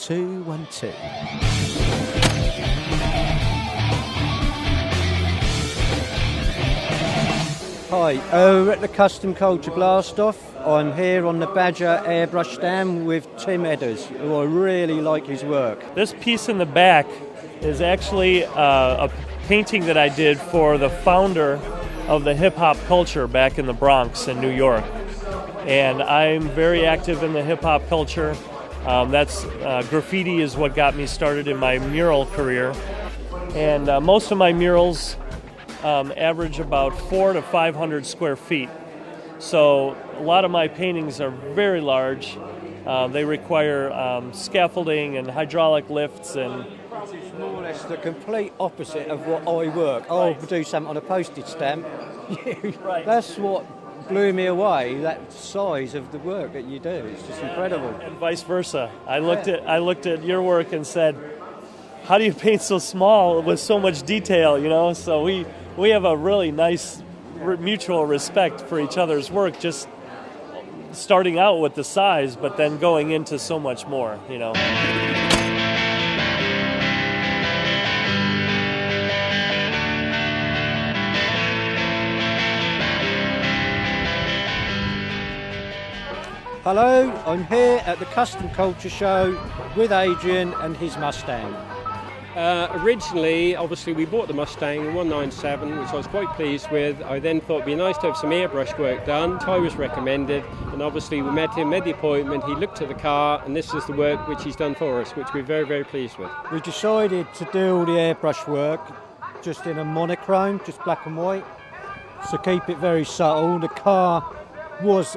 2, 1, 2. Hi, we're at the Kustom Kulture Blast Off. I'm here on the Badger airbrush stand with Tim Edders, who I really like his work. This piece in the back is actually a painting that I did for the founder of the hip-hop culture back in the Bronx in New York. And I'm very active in the hip-hop culture. Graffiti is what got me started in my mural career. And most of my murals average about 400 to 500 square feet. So a lot of my paintings are very large. They require scaffolding and hydraulic lifts. And it's more or less the complete opposite of what I work. I'll do something on a postage stamp. Right. That's what blew me away, that size of the work that you do. It's just incredible. And vice versa. I looked at your work and said, how do you paint so small with so much detail, you know? So we have a really nice mutual respect for each other's work, just starting out with the size, but then going into so much more, you know. Hello, I'm here at the Kustom Kulture Show with Adrian and his Mustang. Originally, obviously, we bought the Mustang in 197, which I was quite pleased with. I then thought it'd be nice to have some airbrush work done. Ty was recommended, and obviously we met him, made the appointment, he looked at the car, and this is the work which he's done for us, which we're very, very pleased with. We decided to do all the airbrush work just in a monochrome, just black and white, so keep it very subtle. The car was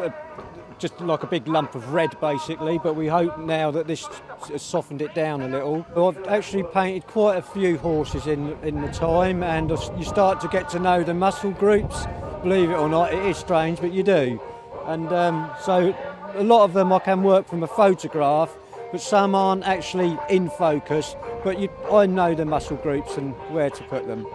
just like a big lump of red basically, but we hope now that this has softened it down a little. I've actually painted quite a few horses in the time, and you start to get to know the muscle groups. Believe it or not, it is strange, but you do. And so a lot of them I can work from a photograph, but some aren't actually in focus, but I know the muscle groups and where to put them.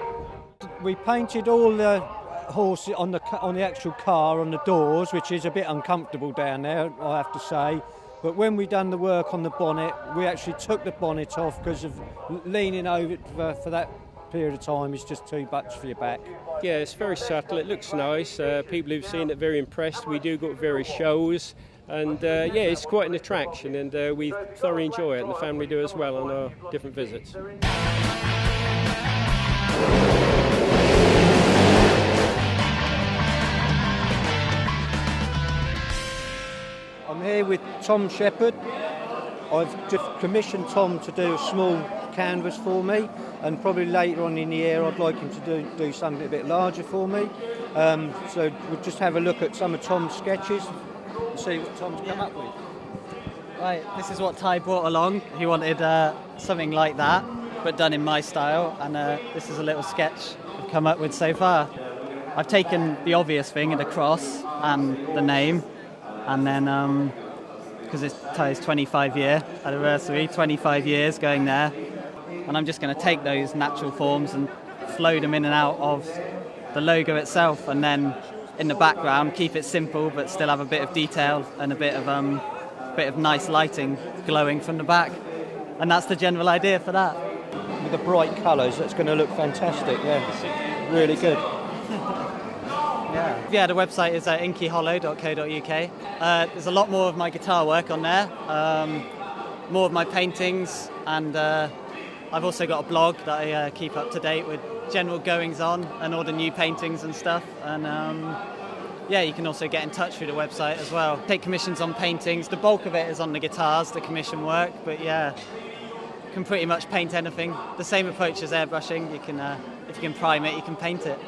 We painted all the horses on the actual car, on the doors, which is a bit uncomfortable down there, I have to say. But when we done the work on the bonnet, we actually took the bonnet off because of leaning over it for that period of time is just too much for your back. Yeah, it's very subtle, it looks nice. People who've seen it are very impressed. We do go to various shows, and yeah, it's quite an attraction, and we thoroughly enjoy it, and the family do as well on our different visits. I'm here with Tom Shepherd. I've just commissioned Tom to do a small canvas for me, and probably later on in the year I'd like him to do something a bit larger for me. So we'll just have a look at some of Tom's sketches and see what Tom's come up with. Right, this is what Ty brought along. He wanted something like that, but done in my style, and this is a little sketch I've come up with so far. I've taken the obvious thing, the cross and the name, and then because it's Ty's 25-year anniversary, 25 years going there, and I'm just going to take those natural forms and flow them in and out of the logo itself, and then in the background keep it simple but still have a bit of detail and a bit of nice lighting glowing from the back, and that's the general idea for that. With the bright colours, that's going to look fantastic. Yeah, really good. Yeah, the website is inkyhollow.co.uk. There's a lot more of my guitar work on there, more of my paintings, and I've also got a blog that I keep up to date with general goings on and all the new paintings and stuff. And yeah, you can also get in touch through the website as well. Take commissions on paintings. The bulk of it is on the guitars, the commission work, but yeah, you can pretty much paint anything. The same approach as airbrushing. You can, if you can prime it, you can paint it.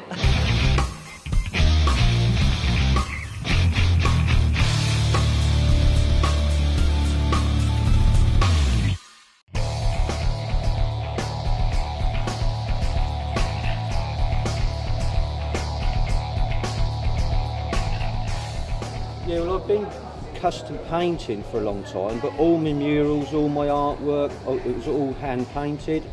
Yeah, well, I've been custom painting for a long time, but all my murals, all my artwork, it was all hand painted.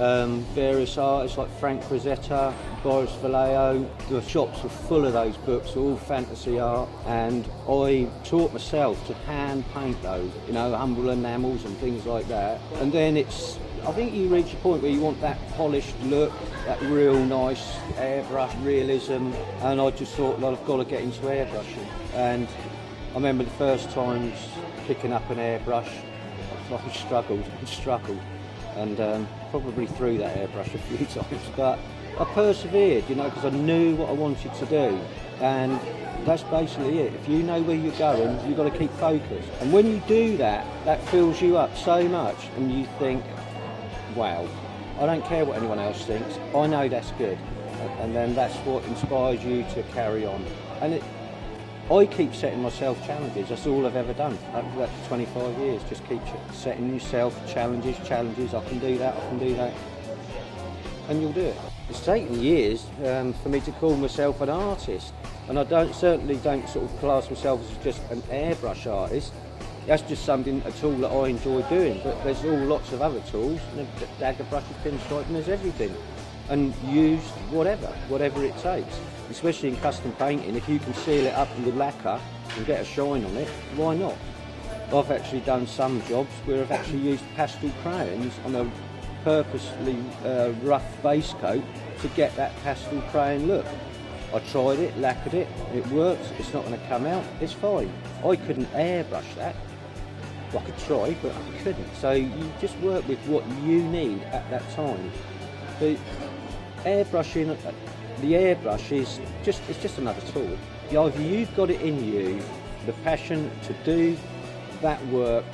Various artists like Frank Frazetta, Boris Vallejo. The shops were full of those books, all fantasy art, and I taught myself to hand paint those, you know, humble enamels and things like that. And then I think you reach a point where you want that polished look, that real nice airbrush realism, and I just thought, well, I've got to get into airbrushing. And I remember the first times picking up an airbrush, I struggled, and probably threw that airbrush a few times, but I persevered, you know, because I knew what I wanted to do, and that's basically it. If you know where you're going, you've got to keep focused. And when you do that, that fills you up so much, and you think, wow, I don't care what anyone else thinks, I know that's good. And then that's what inspires you to carry on. And I keep setting myself challenges. That's all I've ever done over that 25 years. Just keep setting yourself challenges. I can do that, and you'll do it. It's taken years for me to call myself an artist, and I certainly don't sort of class myself as just an airbrush artist. That's just something, a tool that I enjoy doing. But there's all lots of other tools, dagger brushes, pinstripe, and there's everything. And used whatever it takes. Especially in custom painting, if you can seal it up with lacquer and get a shine on it, why not? I've actually done some jobs where I've actually used pastel crayons on a purposely rough base coat to get that pastel crayon look. I tried it, lacquered it, it works, it's not going to come out, it's fine. I couldn't airbrush that. I could try, but I couldn't. So you just work with what you need at that time. The airbrushing, the airbrush is just another tool. Either you've got it in you, the passion to do that work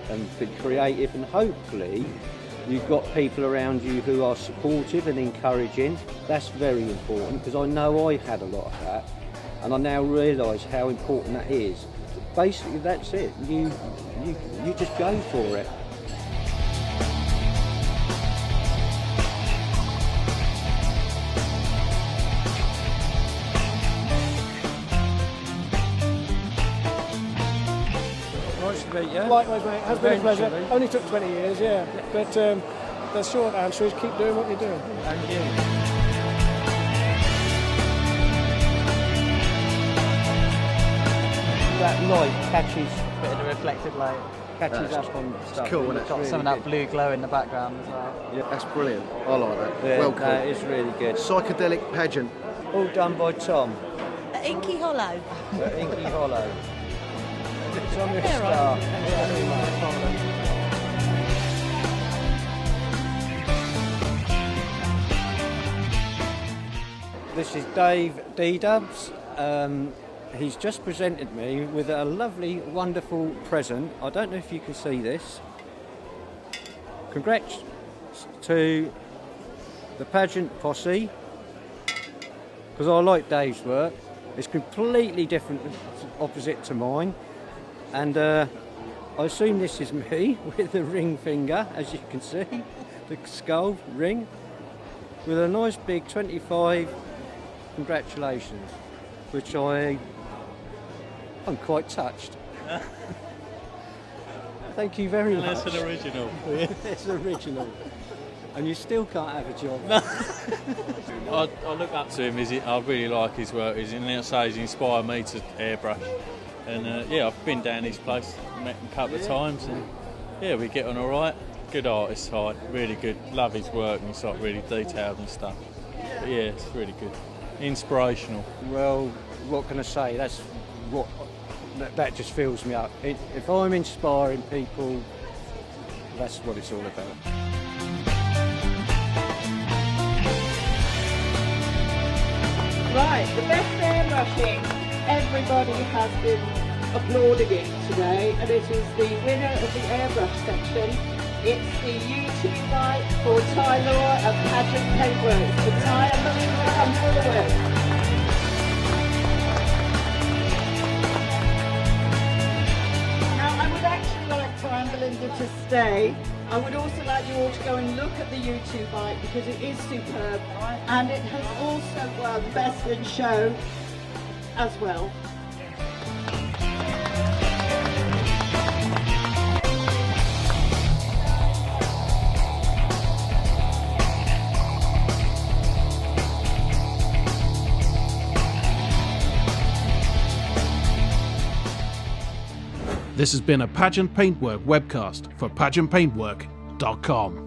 and be creative, and hopefully you've got people around you who are supportive and encouraging. That's very important, because I know I had a lot of that, and I now realise how important that is. Basically, that's it. You just go for it. Likewise, mate. Has been a pleasure. Only took 20 years, yeah. But the short answer is keep doing what you're doing. And you. That light catches, Bit of the reflected light. up on stuff. It's cool, isn't it? Got some of that blue glow in the background as well. Yeah, that's brilliant. I like that. Yeah, well cool. that is really good. Psychedelic pageant. All done by Tom At Inky Hollow. at Inky Hollow. It's on your Yeah, star. This is Dave D-Dubs. He's just presented me with a lovely, wonderful present. I don't know if you can see this. Congrats to the pageant posse, because I like Dave's work. It's completely different, opposite to mine. And I assume this is me with the ring finger, as you can see, the skull ring, with a nice big 25 congratulations, which I'm quite touched. Thank you very much. That's an original. It's original. And you still can't have a job. I look up to him. I really like his work. He's inspired me to airbrush. And yeah, I've been down his place, met him a couple of times, and yeah, we get on all right. Good artist, really good. Love his work, and it's like really detailed and stuff. But yeah, it's really good. Inspirational. Well, what can I say? That's what that just fills me up. If I'm inspiring people, that's what it's all about. Right, the best airbrushing. Everybody has been applauding it today, and it is the winner of the airbrush section. It's the YouTube night for Lawer and Pageant Paintwork. So Ty and Melinda, come forward. Now, I would actually like Ty and Melinda to stay. I would also like you all to go and look at the YouTube bike, because it is superb, and it has also won Best in Show as well. This has been a Pageant Paintwork webcast for pageantpaintwork.com.